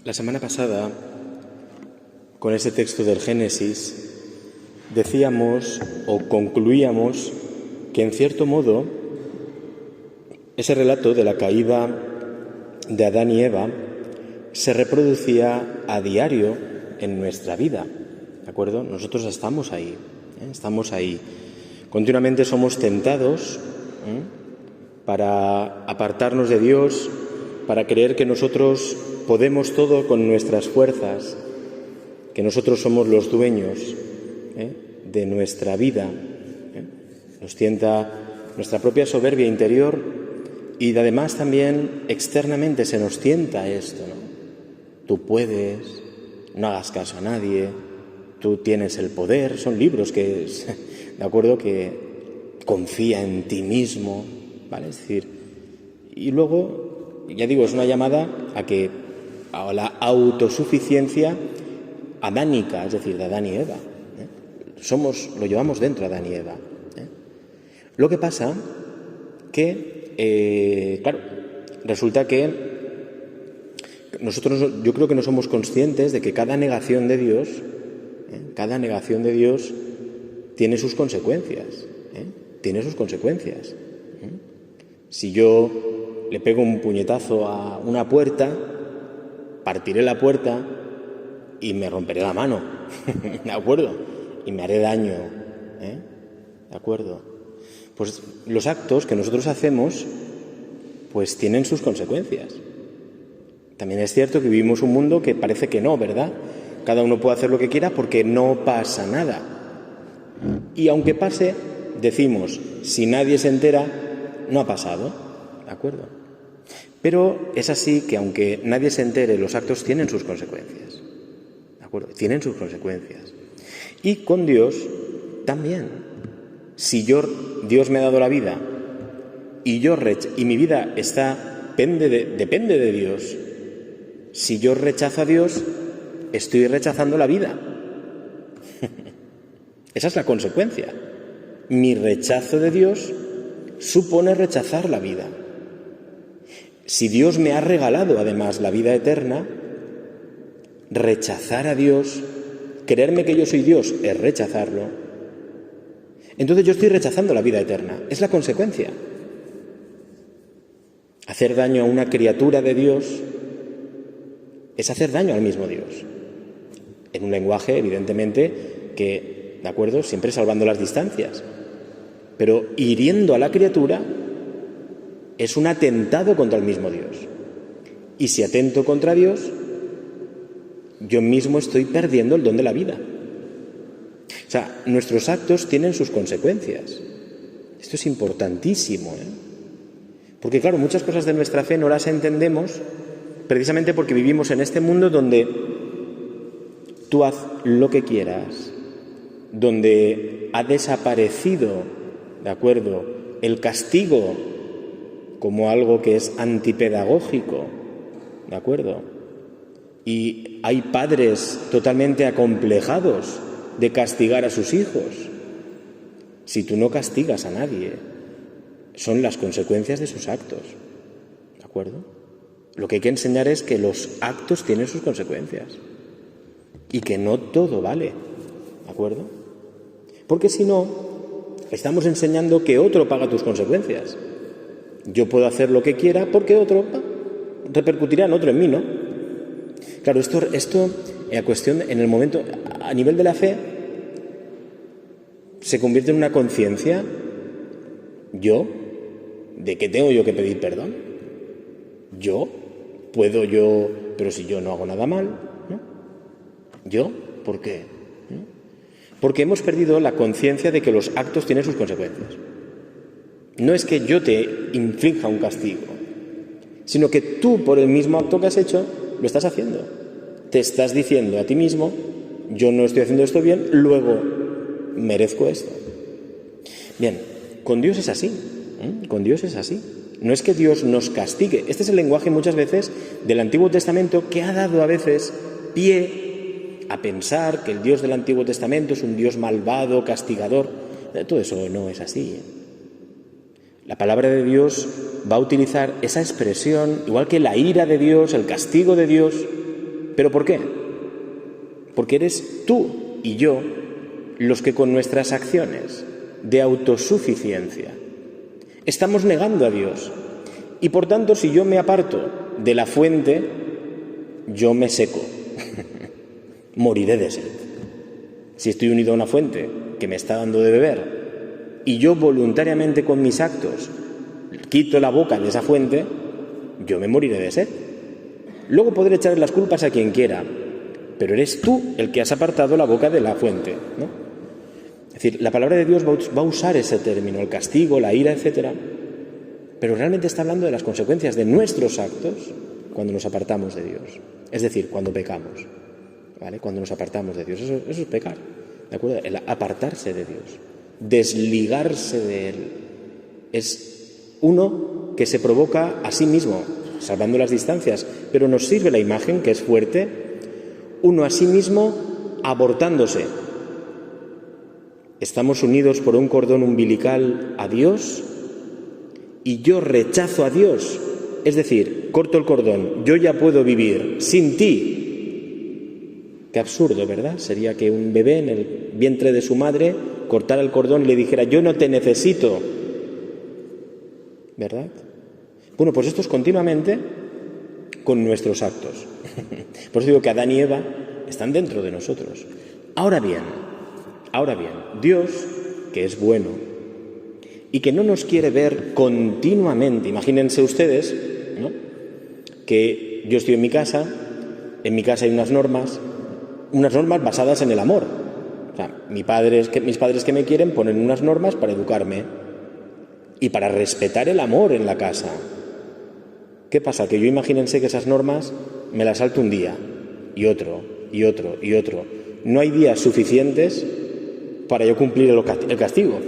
La semana pasada, con ese texto del Génesis, decíamos o concluíamos que, en cierto modo, ese relato de la caída de Adán y Eva se reproducía a diario en nuestra vida, ¿de acuerdo? Nosotros estamos ahí, estamos ahí. Continuamente somos tentados para apartarnos de Dios, para creer que nosotros podemos todo con nuestras fuerzas, que nosotros somos los dueños de nuestra vida. Nos tienta nuestra propia soberbia interior y además también externamente se nos tienta esto, ¿no? Tú puedes, no hagas caso a nadie, tú tienes el poder. Son libros que, de acuerdo, que confía en ti mismo, ¿vale? Es decir, y luego, ya digo, es una llamada a la autosuficiencia adánica, es decir, de Adán y Eva. Lo llevamos dentro, Adán y Eva. Lo que pasa que, claro, resulta que nosotros, yo creo que no somos conscientes de que cada negación de Dios tiene sus consecuencias. Tiene sus consecuencias. Si yo le pego un puñetazo a una puerta, partiré la puerta y me romperé la mano, ¿de acuerdo? Y me haré daño, ¿de acuerdo? Pues los actos que nosotros hacemos, pues tienen sus consecuencias. También es cierto que vivimos un mundo que parece que no, ¿verdad? Cada uno puede hacer lo que quiera porque no pasa nada. Y aunque pase, decimos, si nadie se entera, no ha pasado, ¿de acuerdo? Pero es así que aunque nadie se entere, los actos tienen sus consecuencias, ¿de acuerdo? Tienen sus consecuencias. Y con Dios también. Si Dios me ha dado la vida y mi vida depende de Dios, si yo rechazo a Dios, estoy rechazando la vida. Esa es la consecuencia. Mi rechazo de Dios supone rechazar la vida. Si Dios me ha regalado además la vida eterna, rechazar a Dios, creerme que yo soy Dios, es rechazarlo. Entonces yo estoy rechazando la vida eterna. Es la consecuencia. Hacer daño a una criatura de Dios es hacer daño al mismo Dios. En un lenguaje, evidentemente, que, ¿de acuerdo?, siempre salvando las distancias. Pero hiriendo a la criatura es un atentado contra el mismo Dios. Y si atento contra Dios, yo mismo estoy perdiendo el don de la vida. O sea, nuestros actos tienen sus consecuencias. Esto es importantísimo, Porque, claro, muchas cosas de nuestra fe no las entendemos precisamente porque vivimos en este mundo donde tú haz lo que quieras, donde ha desaparecido, ¿de acuerdo?, el castigo como algo que es antipedagógico, ¿de acuerdo? Y hay padres totalmente acomplejados de castigar a sus hijos. Si tú no castigas a nadie, son las consecuencias de sus actos, ¿de acuerdo? Lo que hay que enseñar es que los actos tienen sus consecuencias y que no todo vale, ¿de acuerdo? Porque si no, estamos enseñando que otro paga tus consecuencias. Yo puedo hacer lo que quiera porque otro repercutirá en otro, en mí, ¿no? Claro, esto en el momento, a nivel de la fe, se convierte en una conciencia, de que tengo yo que pedir perdón. Pero si yo no hago nada mal, ¿no? ¿Por qué? ¿No? Porque hemos perdido la conciencia de que los actos tienen sus consecuencias. No es que yo te inflija un castigo, sino que tú, por el mismo acto que has hecho, lo estás haciendo. Te estás diciendo a ti mismo, yo no estoy haciendo esto bien, luego merezco esto. Bien, con Dios es así. Con Dios es así. No es que Dios nos castigue. Este es el lenguaje muchas veces del Antiguo Testamento que ha dado a veces pie a pensar que el Dios del Antiguo Testamento es un Dios malvado, castigador. Todo eso no es así. La palabra de Dios va a utilizar esa expresión, igual que la ira de Dios, el castigo de Dios, ¿Pero por qué? Porque eres tú y yo los que con nuestras acciones de autosuficiencia estamos negando a Dios. Y por tanto, si yo me aparto de la fuente, yo me seco, moriré de sed. Si estoy unido a una fuente que me está dando de beber y yo voluntariamente con mis actos quito la boca de esa fuente, yo me moriré de sed. Luego podré echar las culpas a quien quiera, pero eres tú el que has apartado la boca de la fuente, ¿no? Es decir, la palabra de Dios va a usar ese término, el castigo, la ira, etcétera, pero realmente está hablando de las consecuencias de nuestros actos cuando nos apartamos de Dios. Es decir, cuando pecamos, ¿vale? Cuando nos apartamos de Dios, eso es pecar, ¿de acuerdo? El apartarse de Dios, desligarse de Él, es uno que se provoca a sí mismo, salvando las distancias, pero nos sirve la imagen, que es fuerte, uno a sí mismo abortándose. Estamos unidos por un cordón umbilical a Dios y yo rechazo a Dios, es decir, corto el cordón, yo ya puedo vivir sin ti. Qué absurdo, ¿verdad? Sería que un bebé en el vientre de su madre cortara el cordón y le dijera, yo no te necesito, ¿verdad? Bueno, pues esto es continuamente con nuestros actos. Por eso digo que Adán y Eva están dentro de nosotros. Ahora bien, Dios, que es bueno y que no nos quiere ver continuamente, imagínense ustedes, ¿no?, que yo estoy en mi casa hay unas normas basadas en el amor. O sea, mis padres que me quieren ponen unas normas para educarme y para respetar el amor en la casa. ¿Qué pasa? Que yo, imagínense que esas normas me las salto un día y otro y otro y otro. No hay días suficientes para yo cumplir el castigo.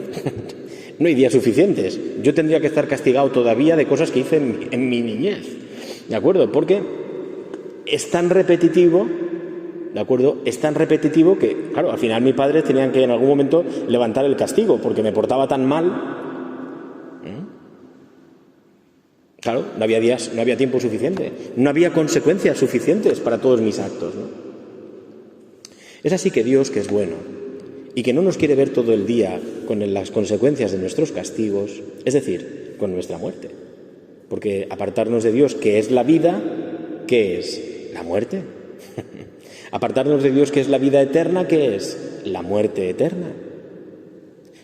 No hay días suficientes. Yo tendría que estar castigado todavía de cosas que hice en mi niñez, ¿de acuerdo? Porque es tan repetitivo, ¿de acuerdo? Es tan repetitivo que, claro, al final mis padres tenían que en algún momento levantar el castigo porque me portaba tan mal. Claro, no había tiempo suficiente, no había consecuencias suficientes para todos mis actos, ¿no? Es así que Dios, que es bueno y que no nos quiere ver todo el día con las consecuencias de nuestros castigos, es decir, con nuestra muerte. Porque apartarnos de Dios, que es la vida, ¿qué es? La muerte. Apartarnos de Dios, que es la vida eterna, ¿qué es? La muerte eterna.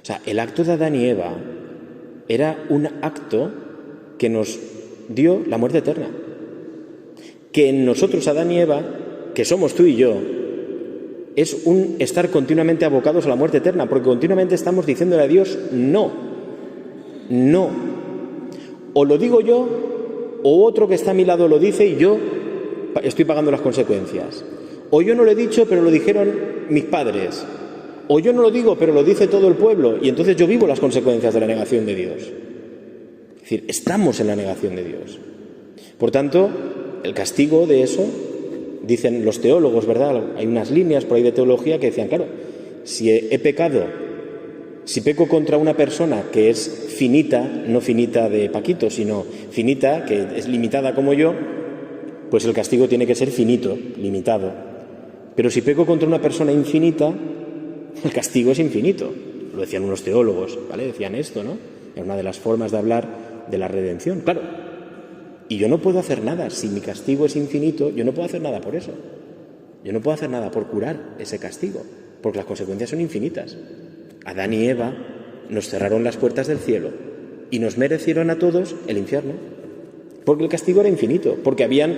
O sea, el acto de Adán y Eva era un acto que nos dio la muerte eterna. Que en nosotros, Adán y Eva, que somos tú y yo, es un estar continuamente abocados a la muerte eterna, porque continuamente estamos diciéndole a Dios no, no. O lo digo yo, o otro que está a mi lado lo dice y yo estoy pagando las consecuencias. O yo no lo he dicho, pero lo dijeron mis padres. O yo no lo digo, pero lo dice todo el pueblo, y entonces yo vivo las consecuencias de la negación de Dios. Es decir, estamos en la negación de Dios. Por tanto, el castigo de eso, dicen los teólogos, ¿verdad? Hay unas líneas por ahí de teología que decían, claro, si peco contra una persona que es finita, no finita de Paquito, sino finita, que es limitada como yo, pues el castigo tiene que ser finito, limitado. Pero si peco contra una persona infinita, el castigo es infinito. Lo decían unos teólogos, ¿vale? Decían esto, ¿no? Es una de las formas de hablar de la redención, claro. Y yo no puedo hacer nada. Si mi castigo es infinito, yo no puedo hacer nada por eso. Yo no puedo hacer nada por curar ese castigo, porque las consecuencias son infinitas. Adán y Eva nos cerraron las puertas del cielo y nos merecieron a todos el infierno, porque el castigo era infinito, porque habían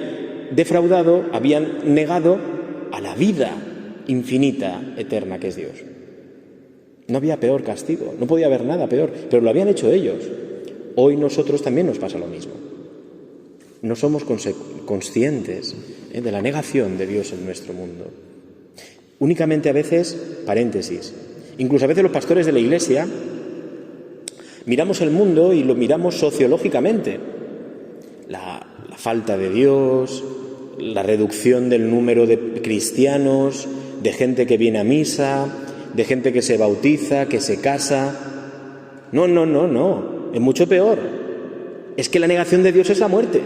defraudado, habían negado a la vida infinita, eterna que es Dios. No había peor castigo, no podía haber nada peor, pero lo habían hecho ellos. Hoy nosotros también nos pasa lo mismo. No somos conscientes de la negación de Dios en nuestro mundo. Únicamente a veces, paréntesis, incluso a veces los pastores de la Iglesia miramos el mundo y lo miramos sociológicamente. La falta de Dios, la reducción del número de cristianos, de gente que viene a misa, de gente que se bautiza, que se casa. No, es mucho peor. Es que la negación de Dios es la muerte.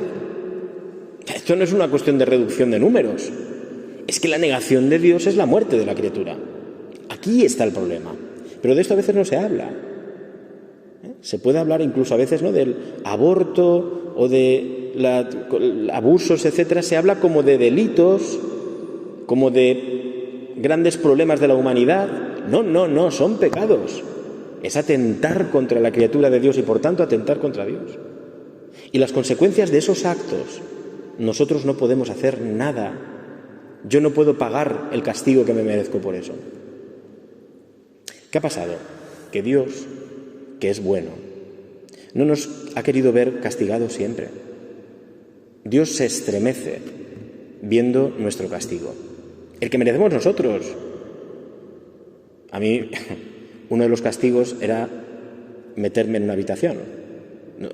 Esto no es una cuestión de reducción de números. Es que la negación de Dios es la muerte de la criatura. Aquí está el problema. Pero de esto a veces no se habla. Se puede hablar incluso a veces, ¿no?, del aborto o de abusos, etcétera. Se habla como de delitos, como de grandes problemas de la humanidad. No, son pecados. Es atentar contra la criatura de Dios y por tanto atentar contra Dios. Y las consecuencias de esos actos, nosotros no podemos hacer nada. Yo no puedo pagar el castigo que me merezco por eso. ¿Qué ha pasado? Que Dios, que es bueno, no nos ha querido ver castigados siempre. Dios se estremece viendo nuestro castigo, el que merecemos nosotros. A mí, uno de los castigos era meterme en una habitación. No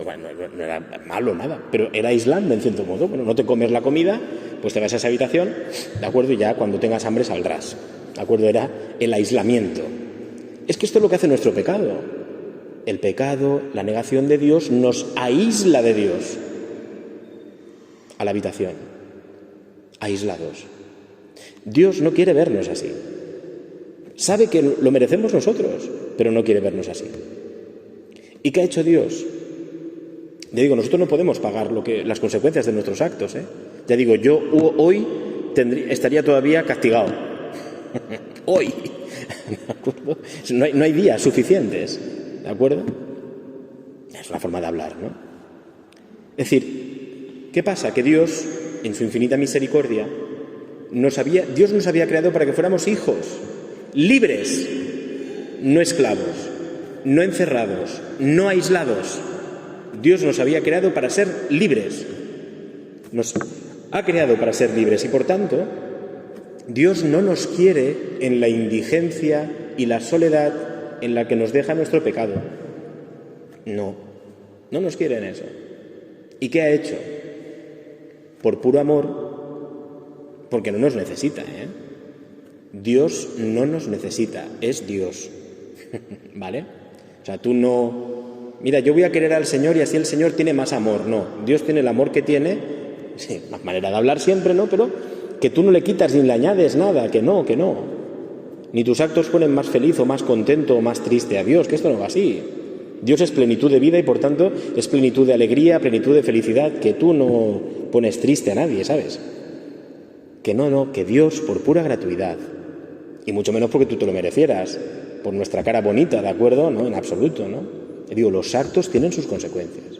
era malo nada, pero era aislarme en cierto modo. Bueno, no te comes la comida, pues te vas a esa habitación, ¿de acuerdo? Y ya cuando tengas hambre saldrás, ¿de acuerdo? Era el aislamiento. Es que esto es lo que hace nuestro pecado. El pecado, la negación de Dios, nos aísla de Dios a la habitación, aislados. Dios no quiere vernos así. Sabe que lo merecemos nosotros, pero no quiere vernos así. ¿Y qué ha hecho Dios? Ya digo, nosotros no podemos pagar las consecuencias de nuestros actos, ¿eh? Ya digo, yo hoy estaría todavía castigado. Hoy. ¿De acuerdo? No hay días suficientes. ¿De acuerdo? Es una forma de hablar, ¿no? Es decir, ¿qué pasa? Que Dios, en su infinita misericordia, Dios nos había creado para que fuéramos hijos, libres, no esclavos, no encerrados, no aislados. Dios nos había creado para ser libres. Nos ha creado para ser libres y, por tanto, Dios no nos quiere en la indigencia y la soledad en la que nos deja nuestro pecado. No nos quiere en eso. ¿Y qué ha hecho? Por puro amor, porque no nos necesita, ¿eh? Dios no nos necesita, es Dios. ¿Vale? O sea, tú no... Mira, yo voy a querer al Señor y así el Señor tiene más amor. No, Dios tiene el amor que tiene, sí, más manera de hablar siempre, ¿no? Pero que tú no le quitas ni le añades nada, que no. Ni tus actos ponen más feliz o más contento o más triste a Dios, que esto no va así. Dios es plenitud de vida y por tanto es plenitud de alegría, plenitud de felicidad, que tú no pones triste a nadie, ¿sabes? Que no, que Dios por pura gratuidad, y mucho menos porque tú te lo merecieras, por nuestra cara bonita, ¿de acuerdo? No, en absoluto, ¿no? Digo, los actos tienen sus consecuencias.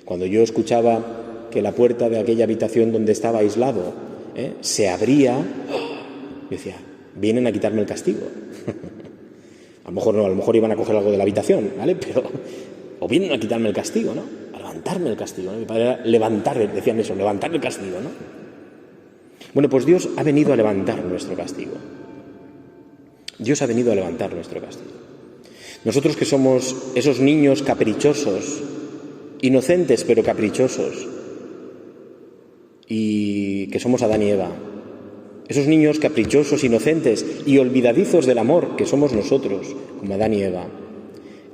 Cuando yo escuchaba que la puerta de aquella habitación donde estaba aislado se abría, yo decía, vienen a quitarme el castigo. A lo mejor iban a coger algo de la habitación, ¿vale? Pero, o vienen a quitarme el castigo, ¿no? A levantarme el castigo, ¿no? Mi padre era levantar el castigo, ¿no? Bueno, pues Dios ha venido a levantar nuestro castigo. Dios ha venido a levantar nuestro castigo. Nosotros que somos esos niños caprichosos, inocentes pero caprichosos, y que somos Adán y Eva, esos niños caprichosos, inocentes y olvidadizos del amor que somos nosotros, como Adán y Eva,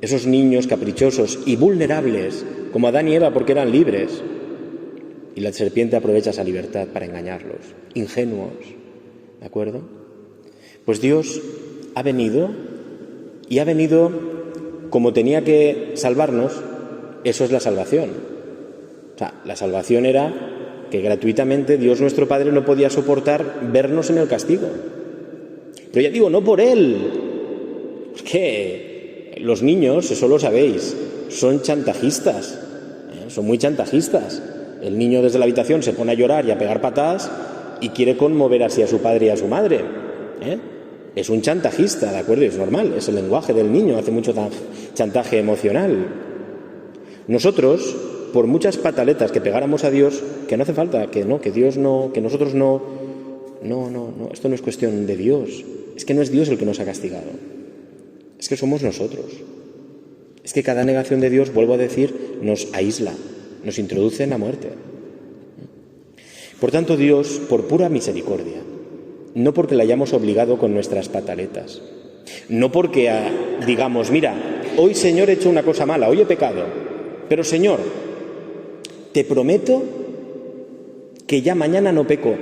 esos niños caprichosos y vulnerables, como Adán y Eva porque eran libres, y la serpiente aprovecha esa libertad para engañarlos, ingenuos, ¿de acuerdo? Pues Dios ha venido, y ha venido como tenía que salvarnos. Eso es la salvación. O sea, la salvación era que gratuitamente Dios nuestro Padre no podía soportar vernos en el castigo. Pero ya digo, no por Él. Es que los niños, eso lo sabéis, son chantajistas, son muy chantajistas. El niño desde la habitación se pone a llorar y a pegar patadas y quiere conmover así a su padre y a su madre. Es un chantajista, ¿de acuerdo? Es normal, es el lenguaje del niño, hace mucho chantaje emocional. Nosotros, por muchas pataletas que pegáramos a Dios, que no hace falta, que Dios no, que nosotros no, esto no es cuestión de Dios, es que no es Dios el que nos ha castigado, es que somos nosotros. Es que cada negación de Dios, vuelvo a decir, nos aísla, nos introduce en la muerte. Por tanto, Dios, por pura misericordia, no porque le hayamos obligado con nuestras pataletas, no porque digamos, mira, hoy Señor he hecho una cosa mala, hoy he pecado, pero Señor, te prometo que ya mañana no peco.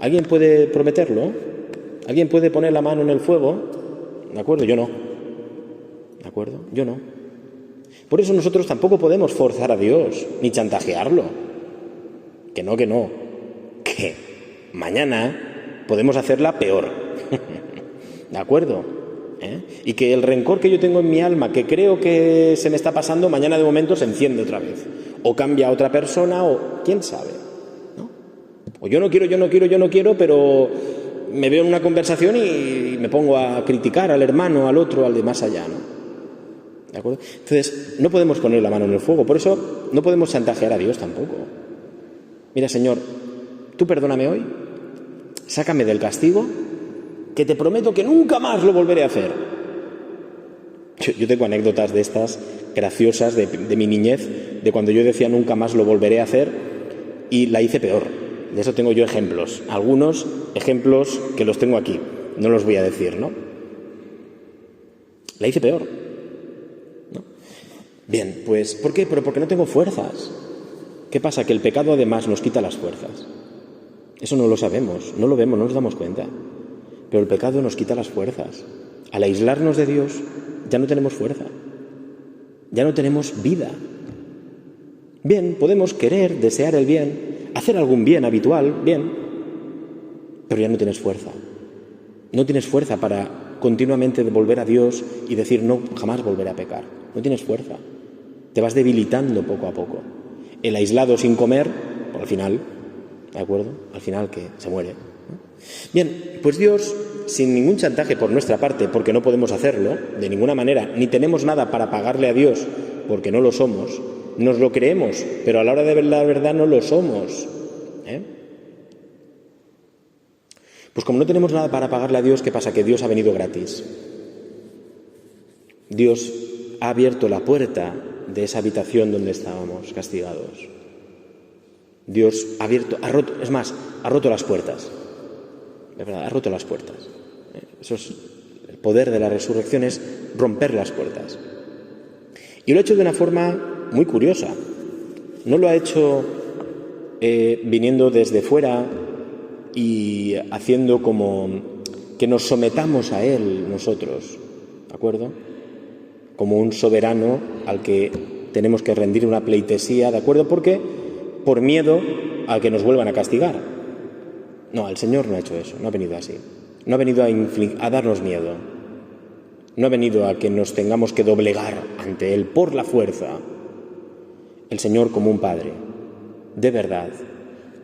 ¿Alguien puede prometerlo? ¿Alguien puede poner la mano en el fuego? ¿De acuerdo? Yo no. ¿De acuerdo? Yo no. Por eso nosotros tampoco podemos forzar a Dios, ni chantajearlo. Que no. Que mañana podemos hacerla peor. ¿De acuerdo? Y que el rencor que yo tengo en mi alma, que creo que se me está pasando, mañana de momento se enciende otra vez. O cambia a otra persona, o quién sabe, ¿no? O yo no quiero, pero me veo en una conversación y me pongo a criticar al hermano, al otro, al de más allá, ¿no? ¿De acuerdo? Entonces, no podemos poner la mano en el fuego. Por eso no podemos chantajear a Dios tampoco. Mira, Señor, tú perdóname hoy, sácame del castigo, que te prometo que nunca más lo volveré a hacer. Yo tengo anécdotas de estas graciosas de mi niñez, de cuando yo decía nunca más lo volveré a hacer y la hice peor. De eso tengo yo ejemplos. Algunos ejemplos que los tengo aquí. No los voy a decir, ¿no? La hice peor, ¿no? Bien, pues, ¿por qué? Pero porque no tengo fuerzas. ¿Qué pasa? Que el pecado además nos quita las fuerzas. Eso no lo sabemos, no lo vemos, no nos damos cuenta. Pero el pecado nos quita las fuerzas. Al aislarnos de Dios, ya no tenemos fuerza. Ya no tenemos vida. Bien, podemos querer, desear el bien, hacer algún bien habitual, bien, pero ya no tienes fuerza. No tienes fuerza para continuamente volver a Dios y decir no, jamás volveré a pecar. No tienes fuerza. Te vas debilitando poco a poco. El aislado sin comer, al final, ¿de acuerdo? Al final que se muere, ¿no? Bien, pues Dios, sin ningún chantaje por nuestra parte, porque no podemos hacerlo, de ninguna manera, ni tenemos nada para pagarle a Dios, porque no lo somos, nos lo creemos, pero a la hora de ver la verdad no lo somos, Pues como no tenemos nada para pagarle a Dios, ¿qué pasa? Que Dios ha venido gratis. Dios ha abierto la puerta de esa habitación donde estábamos castigados. Dios ha roto las puertas. De verdad, ha roto las puertas. Eso es el poder de la resurrección, es romper las puertas. Y lo ha hecho de una forma muy curiosa. No lo ha hecho viniendo desde fuera y haciendo como que nos sometamos a Él nosotros, ¿de acuerdo? Como un soberano al que tenemos que rendir una pleitesía, ¿de acuerdo? Porque por miedo a que nos vuelvan a castigar. No, el Señor no ha hecho eso, no ha venido así. No ha venido a darnos miedo. No ha venido a que nos tengamos que doblegar ante Él por la fuerza. El Señor, como un Padre, de verdad,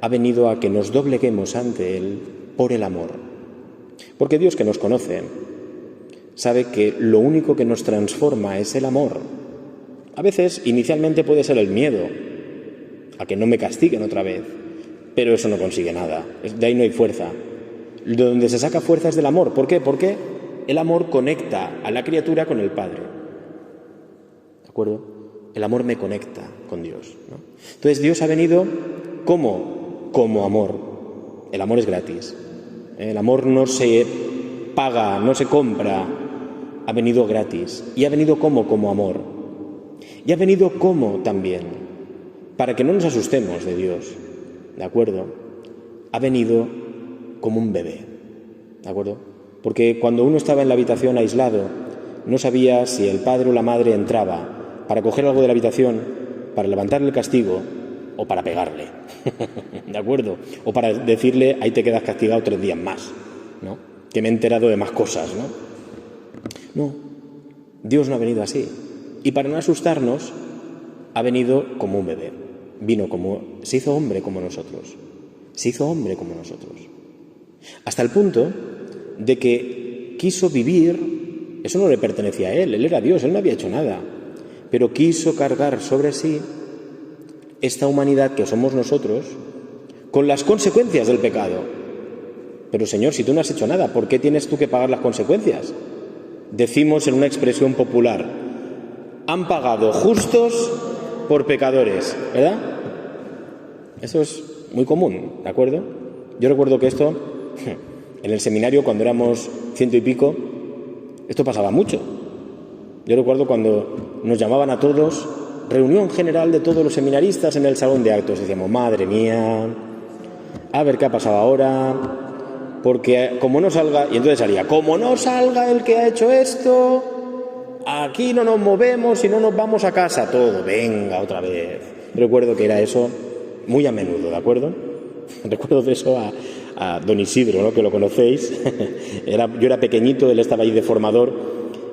ha venido a que nos dobleguemos ante Él por el amor. Porque Dios, que nos conoce, sabe que lo único que nos transforma es el amor. A veces, inicialmente puede ser el miedo a que no me castiguen otra vez, pero eso no consigue nada. De ahí no hay fuerza. De donde se saca fuerza es del amor. ¿Por qué? Porque el amor conecta a la criatura con el Padre. ¿De acuerdo? El amor me conecta con Dios, ¿no? Entonces Dios ha venido como amor. El amor es gratis. El amor no se paga, no se compra. Ha venido gratis. Y ha venido como amor. Y ha venido también, para que no nos asustemos de Dios. ¿De acuerdo? Ha venido como un bebé. ¿De acuerdo? Porque cuando uno estaba en la habitación aislado, no sabía si el padre o la madre entraba para coger algo de la habitación, para levantarle el castigo o para pegarle. ¿De acuerdo? O para decirle, ahí te quedas castigado 3 días más, ¿no? Que me he enterado de más cosas, ¿no? No, Dios no ha venido así. Y para no asustarnos, ha venido como un bebé. Se hizo hombre como nosotros. Se hizo hombre como nosotros. Hasta el punto de que quiso vivir, eso no le pertenecía a Él era Dios, Él no había hecho nada, pero quiso cargar sobre sí esta humanidad que somos nosotros con las consecuencias del pecado. Pero Señor, si tú no has hecho nada, ¿por qué tienes tú que pagar las consecuencias? Decimos en una expresión popular, han pagado justos por pecadores, ¿verdad? Eso es muy común, ¿de acuerdo? Yo recuerdo que esto, en el seminario, cuando éramos 100 y pico, esto pasaba mucho. Yo recuerdo cuando nos llamaban a todos, reunión general de todos los seminaristas en el salón de actos. Decíamos, madre mía, a ver qué ha pasado ahora, porque como no salga, y entonces haría, como no salga el que ha hecho esto, aquí no nos movemos y no nos vamos a casa, todo, venga, otra vez. Recuerdo que era eso muy a menudo, ¿de acuerdo? Recuerdo de eso a don Isidro, ¿no?, que lo conocéis. Yo era pequeñito, él estaba ahí de formador,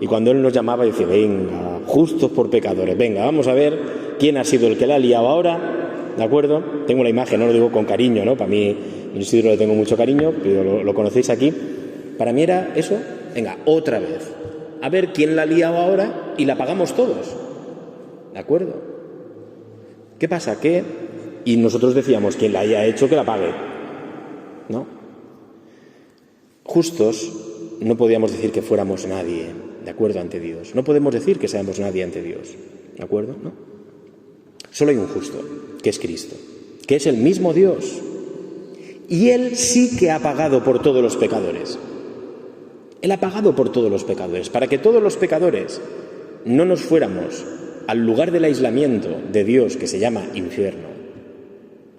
y cuando él nos llamaba decía, venga, justos por pecadores, venga, vamos a ver quién ha sido el que la ha liado ahora, ¿de acuerdo? Tengo la imagen, no lo digo con cariño, ¿no? Para mí, don Isidro le tengo mucho cariño, pero lo conocéis aquí. Para mí era eso, venga, otra vez, a ver quién la ha liado ahora y la pagamos todos, ¿de acuerdo? ¿Qué pasa? Y nosotros decíamos, quien la haya hecho, que la pague, ¿no? Justos no podíamos decir que fuéramos nadie, ¿de acuerdo?, ante Dios. No podemos decir que seamos nadie ante Dios, ¿de acuerdo? ¿No? Solo hay un justo, que es Cristo, que es el mismo Dios. Y Él sí que ha pagado por todos los pecadores. Él ha pagado por todos los pecadores, para que todos los pecadores no nos fuéramos al lugar del aislamiento de Dios, que se llama infierno,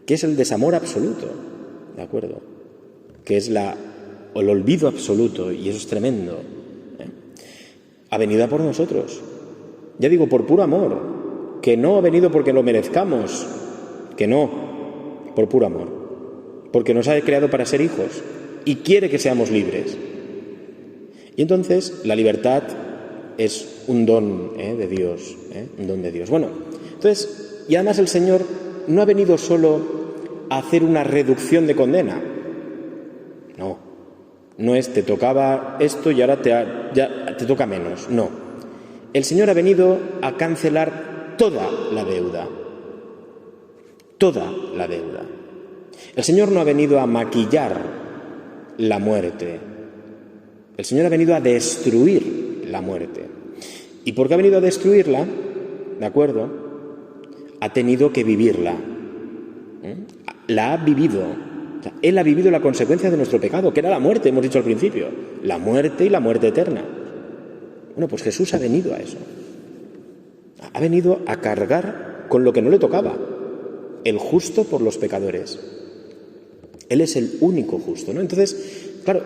que es el desamor absoluto, ¿de acuerdo?, que es el olvido absoluto, y eso es tremendo, ¿eh? Ha venido a por nosotros, ya digo, por puro amor, que no ha venido porque lo merezcamos, que no, por puro amor, porque nos ha creado para ser hijos y quiere que seamos libres. Y entonces la libertad es un don de Dios, un don de Dios. Bueno, entonces, y además el Señor no ha venido solo a hacer una reducción de condena. No es te tocaba esto y ahora ya te toca menos. No. El Señor ha venido a cancelar toda la deuda. Toda la deuda. El Señor no ha venido a maquillar la muerte. El Señor ha venido a destruir la muerte. ¿Y por qué ha venido a destruirla? ¿De acuerdo? Ha tenido que vivirla. La ha vivido. O sea, Él ha vivido la consecuencia de nuestro pecado, que era la muerte, hemos dicho al principio. La muerte y la muerte eterna. Bueno, pues Jesús ha venido a eso. Ha venido a cargar con lo que no le tocaba. El justo por los pecadores. Él es el único justo, ¿no? Entonces, claro,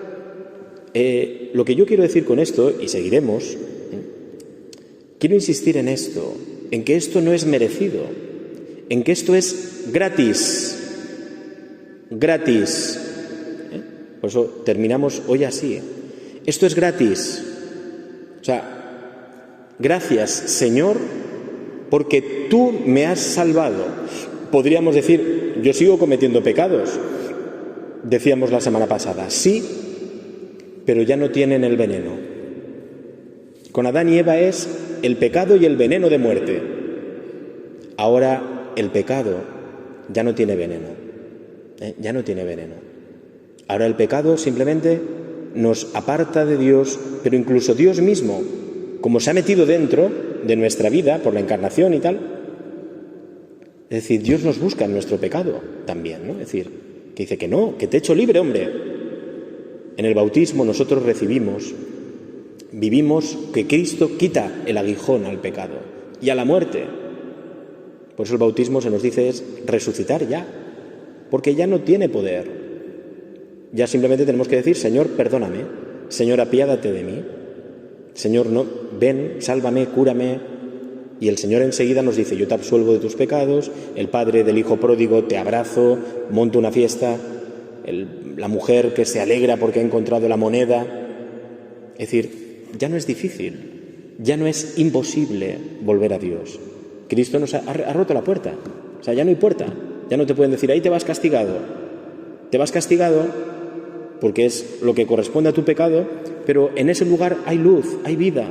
lo que yo quiero decir con esto, y seguiremos, quiero insistir en esto, en que esto no es merecido, en que esto es gratis. Gratis. Por eso terminamos hoy así. Esto es gratis. O sea, gracias, Señor, porque tú me has salvado. Podríamos decir, yo sigo cometiendo pecados. Decíamos la semana pasada, sí, pero ya no tienen el veneno. Con Adán y Eva es el pecado y el veneno de muerte. Ahora el pecado ya no tiene veneno. Ya no tiene veneno. Ahora el pecado simplemente nos aparta de Dios, pero incluso Dios mismo, como se ha metido dentro de nuestra vida por la encarnación y tal, es decir, Dios nos busca en nuestro pecado también, ¿no? Es decir, que dice que no, que te he hecho libre, hombre. En el bautismo nosotros vivimos que Cristo quita el aguijón al pecado y a la muerte. Por eso el bautismo se nos dice es resucitar ya, porque ya no tiene poder. Ya simplemente tenemos que decir, Señor, perdóname, Señor, apiádate de mí, Señor, no, ven, sálvame, cúrame. Y el Señor enseguida nos dice, yo te absuelvo de tus pecados, el padre del hijo pródigo te abrazo, monto una fiesta, la mujer que se alegra porque ha encontrado la moneda. Es decir, ya no es difícil, ya no es imposible volver a Dios. Cristo nos ha roto la puerta, o sea, ya no hay puerta, ya no te pueden decir, ahí te vas castigado. Te vas castigado porque es lo que corresponde a tu pecado, pero en ese lugar hay luz, hay vida.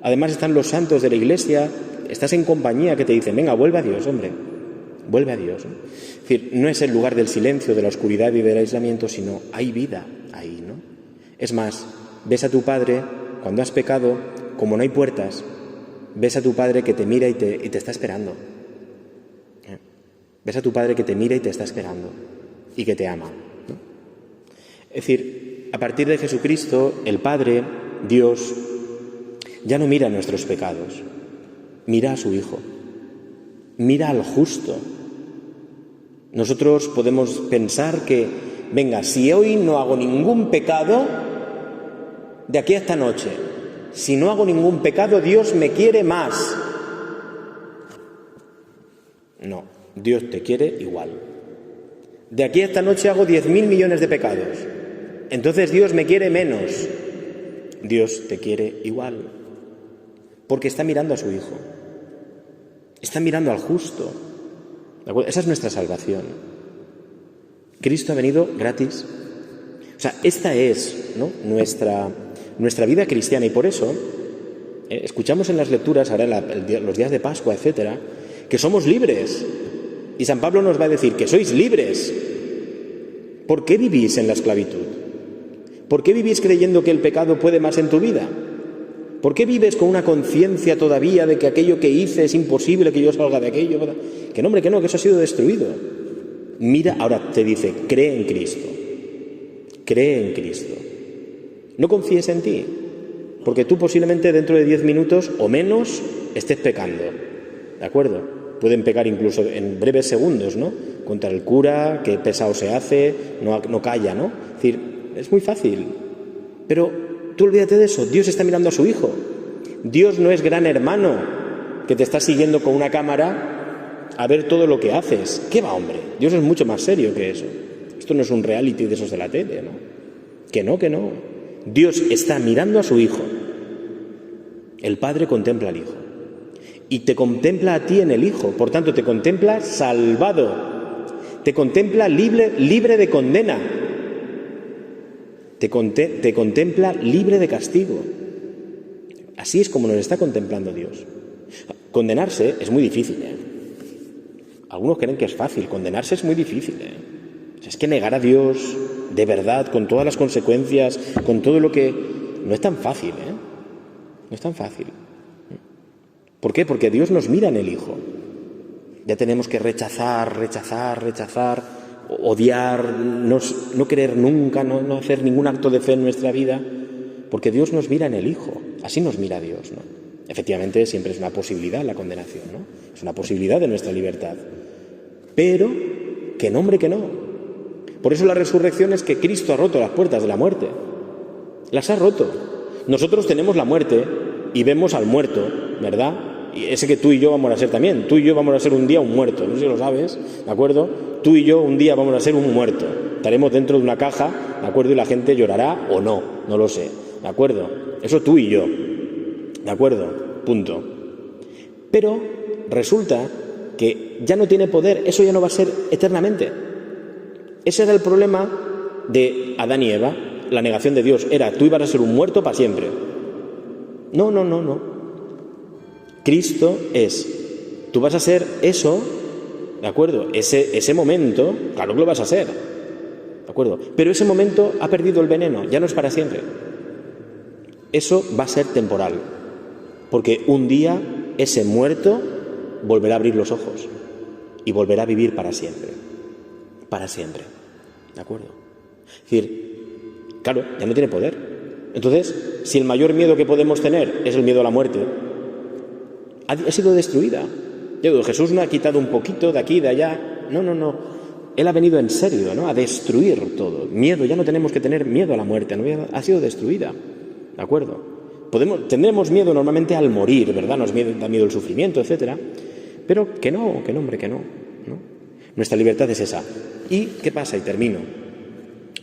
Además están los santos de la Iglesia, estás en compañía que te dicen, venga, vuelve a Dios, hombre, vuelve a Dios, ¿no? Es decir, no es el lugar del silencio, de la oscuridad y del aislamiento, sino hay vida ahí, ¿no? Es más, ves a tu Padre, cuando has pecado, como no hay puertas, ves a tu Padre que te mira y te está esperando. Ves a tu Padre que te mira y te está esperando y que te ama, ¿no? Es decir, a partir de Jesucristo, el Padre, Dios, ya no mira nuestros pecados, mira a su Hijo, mira al justo, Nosotros podemos pensar que, venga, si hoy no hago ningún pecado, de aquí a esta noche, si no hago ningún pecado, Dios me quiere más. No, Dios te quiere igual. De aquí a esta noche hago 10.000 millones de pecados. Entonces Dios me quiere menos. Dios te quiere igual. Porque está mirando a su Hijo. Está mirando al justo. ¿De acuerdo? Esa es nuestra salvación. Cristo ha venido gratis. O sea, esta es, ¿no?, nuestra vida cristiana. Y por eso escuchamos en las lecturas, ahora los días de Pascua, etcétera, que somos libres. Y San Pablo nos va a decir que sois libres. ¿Por qué vivís en la esclavitud? ¿Por qué vivís creyendo que el pecado puede más en tu vida? ¿Por qué vives con una conciencia todavía de que aquello que hice es imposible que yo salga de aquello? Que no, hombre, que no, que eso ha sido destruido. Mira, ahora te dice, cree en Cristo. Cree en Cristo. No confíes en ti, porque tú posiblemente dentro de 10 minutos o menos estés pecando. ¿De acuerdo? Pueden pecar incluso en breves segundos, ¿no? Contra el cura, que pesado se hace, no calla, ¿no? Es decir, es muy fácil. Pero tú olvídate de eso. Dios está mirando a su Hijo. Dios no es gran hermano que te está siguiendo con una cámara a ver todo lo que haces. ¿Qué va, hombre? Dios es mucho más serio que eso. Esto no es un reality de esos de la tele, ¿no? Que no. Dios está mirando a su Hijo. El Padre contempla al Hijo. Y te contempla a ti en el Hijo. Por tanto, te contempla salvado. Te contempla libre de condena. Te contempla libre de castigo. Así es como nos está contemplando Dios. Condenarse es muy difícil, ¿eh? Algunos creen que es fácil. Condenarse es muy difícil, ¿eh? Es que negar a Dios de verdad, con todas las consecuencias, con todo lo que... No es tan fácil, ¿eh? No es tan fácil. ¿Por qué? Porque Dios nos mira en el Hijo. Ya tenemos que rechazar, odiar, no querer nunca, no hacer ningún acto de fe en nuestra vida, porque Dios nos mira en el Hijo. Así nos mira Dios, ¿no? Efectivamente, siempre es una posibilidad la condenación, ¿no? Es una posibilidad de nuestra libertad. Pero, que no, hombre, que no. Por eso la resurrección es que Cristo ha roto las puertas de la muerte. Las ha roto. Nosotros tenemos la muerte y vemos al muerto, ¿verdad? Y ese que tú y yo vamos a ser también. Tú y yo vamos a ser un día un muerto. No sé si lo sabes, ¿de acuerdo? Tú y yo un día vamos a ser un muerto. Estaremos dentro de una caja, ¿de acuerdo? Y la gente llorará o no, no lo sé, ¿de acuerdo? Eso tú y yo, ¿de acuerdo? Punto. Pero resulta que ya no tiene poder, eso ya no va a ser eternamente. Ese era el problema de Adán y Eva, la negación de Dios. Era, tú ibas a ser un muerto para siempre. No. Cristo es, tú vas a ser eso, ¿de acuerdo? Ese momento, claro que lo vas a ser, ¿de acuerdo? Pero ese momento ha perdido el veneno, ya no es para siempre. Eso va a ser temporal, porque un día ese muerto volverá a abrir los ojos y volverá a vivir para siempre, ¿de acuerdo? Es decir, claro, ya no tiene poder. Entonces, si el mayor miedo que podemos tener es el miedo a la muerte, ha sido destruida. Jesús no ha quitado un poquito de aquí, de allá. No. Él ha venido en serio, ¿no?, a destruir todo. Miedo, ya no tenemos que tener miedo a la muerte, ¿no? Ha sido destruida, ¿de acuerdo? Tendremos miedo normalmente al morir, ¿verdad? Nos da miedo el sufrimiento, etcétera. Pero que no, hombre, que no. Nuestra libertad es esa. ¿Y qué pasa? Y termino.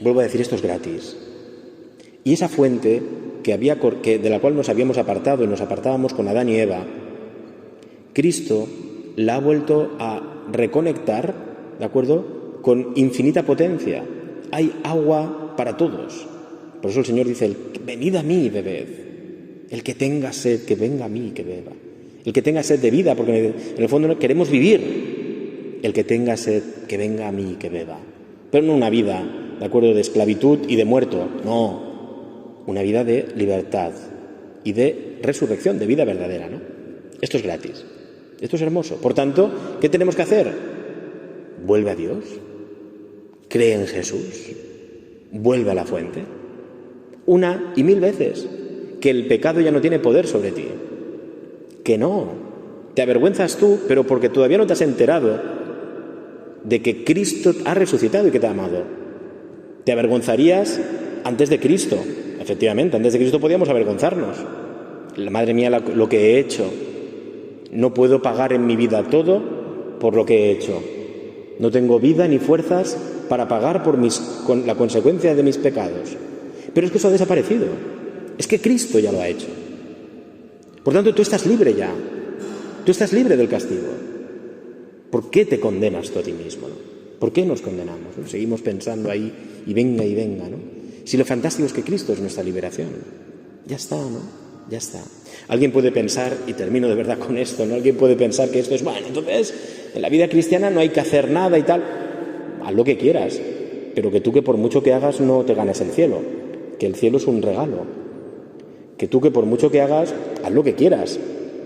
Vuelvo a decir, esto es gratis. Y esa fuente de la cual nos habíamos apartado y nos apartábamos con Adán y Eva, Cristo la ha vuelto a reconectar, ¿de acuerdo?, con infinita potencia. Hay agua para todos. Por eso el Señor dice, venid a mí y bebed. El que tenga sed, que venga a mí y que beba. El que tenga sed de vida, porque en el fondo queremos vivir. El que tenga sed, que venga a mí y que beba. Pero no una vida, ¿de acuerdo?, de esclavitud y de muerto. No. Una vida de libertad y de resurrección, de vida verdadera, ¿no? Esto es gratis. Esto es hermoso. Por tanto, ¿qué tenemos que hacer? Vuelve a Dios. Cree en Jesús. Vuelve a la fuente. Una y mil veces. Que el pecado ya no tiene poder sobre ti. Que no. Te avergüenzas tú, pero porque todavía no te has enterado de que Cristo ha resucitado y que te ha amado. Te avergonzarías antes de Cristo. Efectivamente, antes de Cristo podíamos avergonzarnos. Madre mía, lo que he hecho. No puedo pagar en mi vida todo por lo que he hecho. No tengo vida ni fuerzas para pagar por la consecuencia de mis pecados. Pero es que eso ha desaparecido. Es que Cristo ya lo ha hecho. Por tanto, tú estás libre ya. Tú estás libre del castigo. ¿Por qué te condenas tú a ti mismo, no? ¿Por qué nos condenamos, no? Seguimos pensando ahí y venga, ¿no? Si lo fantástico es que Cristo es nuestra liberación. Ya está, ¿no? Ya está. Alguien puede pensar, y termino de verdad con esto, ¿no? Alguien puede pensar que esto es, bueno, entonces en la vida cristiana no hay que hacer nada y tal. Haz lo que quieras, pero que tú que por mucho que hagas no te ganes el cielo, que el cielo es un regalo. Que tú que por mucho que hagas, haz lo que quieras.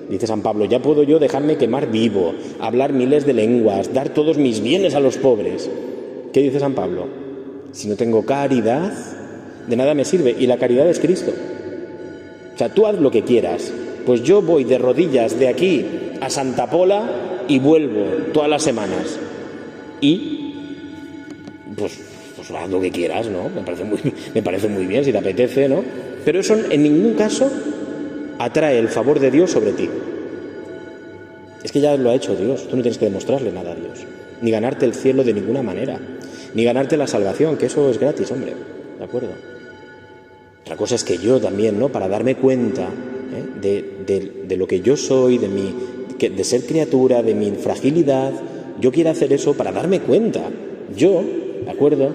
Dice San Pablo, ya puedo yo dejarme quemar vivo, hablar miles de lenguas, dar todos mis bienes a los pobres. ¿Qué dice San Pablo? Si no tengo caridad, de nada me sirve. Y la caridad es Cristo. O sea, tú haz lo que quieras. Pues yo voy de rodillas de aquí a Santa Pola y vuelvo todas las semanas. Y, pues haz lo que quieras, ¿no? Me parece muy bien si te apetece, ¿no? Pero eso en ningún caso atrae el favor de Dios sobre ti. Es que ya lo ha hecho Dios. Tú no tienes que demostrarle nada a Dios. Ni ganarte el cielo de ninguna manera. Ni ganarte la salvación, que eso es gratis, hombre. ¿De acuerdo? Otra cosa es que yo también, ¿no? Para darme cuenta de lo que yo soy, de ser criatura, de mi fragilidad, yo quiero hacer eso para darme cuenta. Yo, ¿de acuerdo?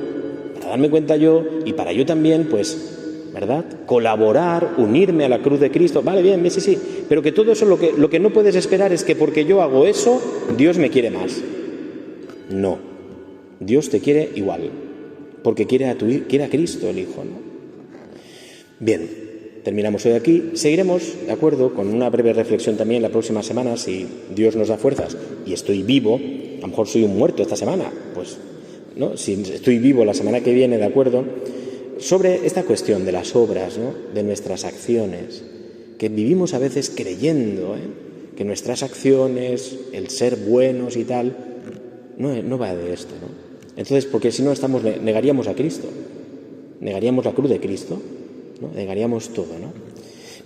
Para darme cuenta yo y para yo también, pues, ¿verdad? Colaborar, unirme a la cruz de Cristo. Vale, bien, sí. Pero que todo eso, lo que no puedes esperar es que porque yo hago eso, Dios me quiere más. No. Dios te quiere igual. Porque quiere a Cristo, el Hijo, ¿no? Bien, terminamos hoy aquí. Seguiremos, ¿de acuerdo?, con una breve reflexión también la próxima semana, si Dios nos da fuerzas y estoy vivo. A lo mejor soy un muerto esta semana, pues, ¿no? Si estoy vivo la semana que viene, ¿de acuerdo?, sobre esta cuestión de las obras, ¿no?, de nuestras acciones, que vivimos a veces creyendo que nuestras acciones, el ser buenos y tal, no va de esto, ¿no? Entonces, porque si no negaríamos a Cristo, negaríamos la cruz de Cristo, ¿no? Negaríamos todo, ¿no?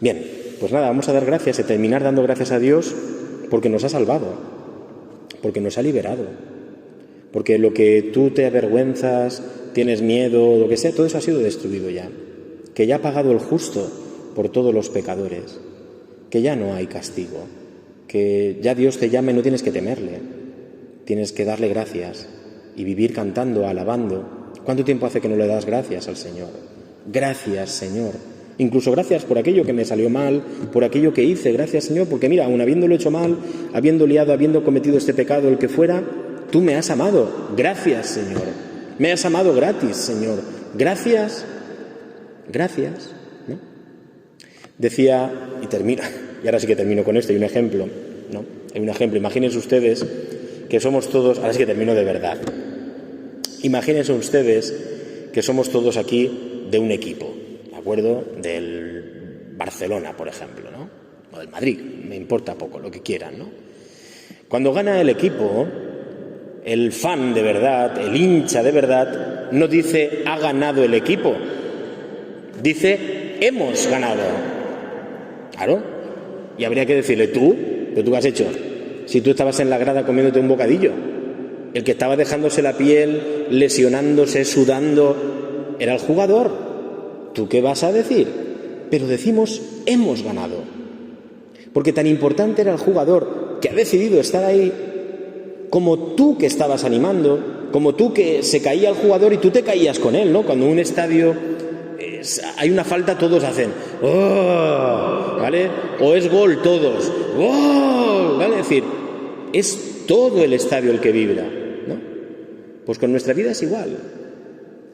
Bien, pues nada, vamos a dar gracias y terminar dando gracias a Dios porque nos ha salvado, porque nos ha liberado, porque lo que tú te avergüenzas, tienes miedo, lo que sea, todo eso ha sido destruido ya, que ya ha pagado el justo por todos los pecadores, que ya no hay castigo, que ya Dios te llama y no tienes que temerle, tienes que darle gracias y vivir cantando, alabando. ¿Cuánto tiempo hace que no le das gracias al Señor? Gracias, Señor. Incluso gracias por aquello que me salió mal, por aquello que hice. Gracias, Señor, porque mira, aun habiéndolo hecho mal, habiendo liado, habiendo cometido este pecado, el que fuera, tú me has amado. Gracias, Señor. Me has amado gratis, Señor. Gracias. Gracias, ¿no? Decía, y termino, y ahora sí que termino con esto, hay un ejemplo, ¿no? Hay un ejemplo. Imagínense ustedes que somos todos, ahora sí que termino de verdad. Imagínense ustedes que somos todos aquí de un equipo, ¿de acuerdo? Del Barcelona, por ejemplo, ¿no? O del Madrid, me importa poco, lo que quieran, ¿no? Cuando gana el equipo, el fan de verdad, el hincha de verdad, no dice ha ganado el equipo, dice hemos ganado. Claro, y habría que decirle ¿pero tú qué has hecho? Si tú estabas en la grada comiéndote un bocadillo, el que estaba dejándose la piel, lesionándose, sudando, era el jugador. ¿Tú qué vas a decir? Pero decimos hemos ganado, porque tan importante era el jugador que ha decidido estar ahí, como tú que estabas animando, como tú que se caía el jugador y tú te caías con él, ¿no? Cuando en un estadio hay una falta, todos hacen ¡oh! ¿Vale? O es gol, todos ¡gol! ¿Vale? Es decir, es todo el estadio el que vibra, ¿no? Pues con nuestra vida es igual.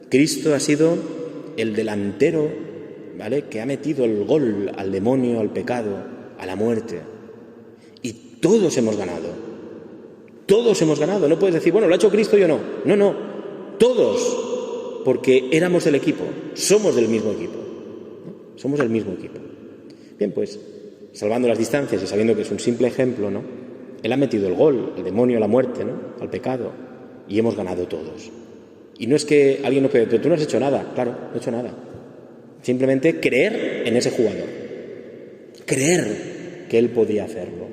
Cristo ha sido el delantero, ¿vale?, que ha metido el gol al demonio, al pecado, a la muerte. Y todos hemos ganado. Todos hemos ganado. No puedes decir, bueno, lo ha hecho Cristo, yo no. No. Todos. Porque éramos del equipo. Somos del mismo equipo, ¿no? Somos del mismo equipo. Bien, pues, salvando las distancias y sabiendo que es un simple ejemplo, ¿no? Él ha metido el gol, el demonio, a la muerte, ¿no?, al pecado. y hemos ganado todos. Y no es que alguien nos puede decir, pero tú no has hecho nada. Claro, no he hecho nada. Simplemente creer en ese jugador. Creer que él podía hacerlo.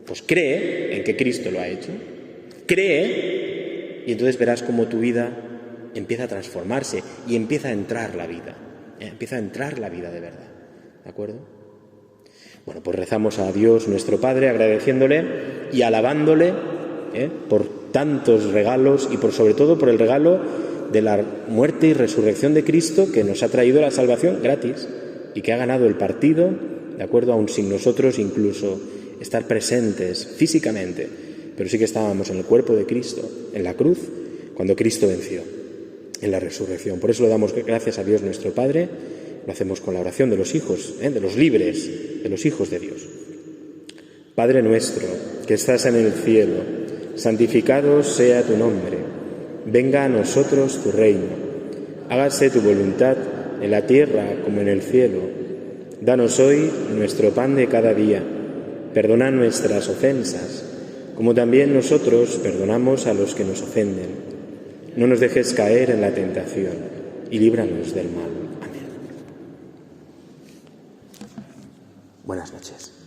Pues cree en que Cristo lo ha hecho. Cree y entonces verás cómo tu vida empieza a transformarse y empieza a entrar la vida. Empieza a entrar la vida de verdad. ¿De acuerdo? Bueno, pues rezamos a Dios nuestro Padre agradeciéndole y alabándole por tantos regalos y sobre todo por el regalo de la muerte y resurrección de Cristo, que nos ha traído la salvación gratis y que ha ganado el partido, de acuerdo, aún sin nosotros incluso estar presentes físicamente, pero sí que estábamos en el cuerpo de Cristo, en la cruz, cuando Cristo venció en la resurrección. Por eso le damos gracias a Dios nuestro Padre. Lo hacemos con la oración de los hijos, de los libres, de los hijos de Dios. Padre nuestro, que estás en el cielo, santificado sea tu nombre. Venga a nosotros tu reino. Hágase tu voluntad en la tierra como en el cielo. Danos hoy nuestro pan de cada día. Perdona nuestras ofensas, como también nosotros perdonamos a los que nos ofenden. No nos dejes caer en la tentación y líbranos del mal. Amén. Buenas noches.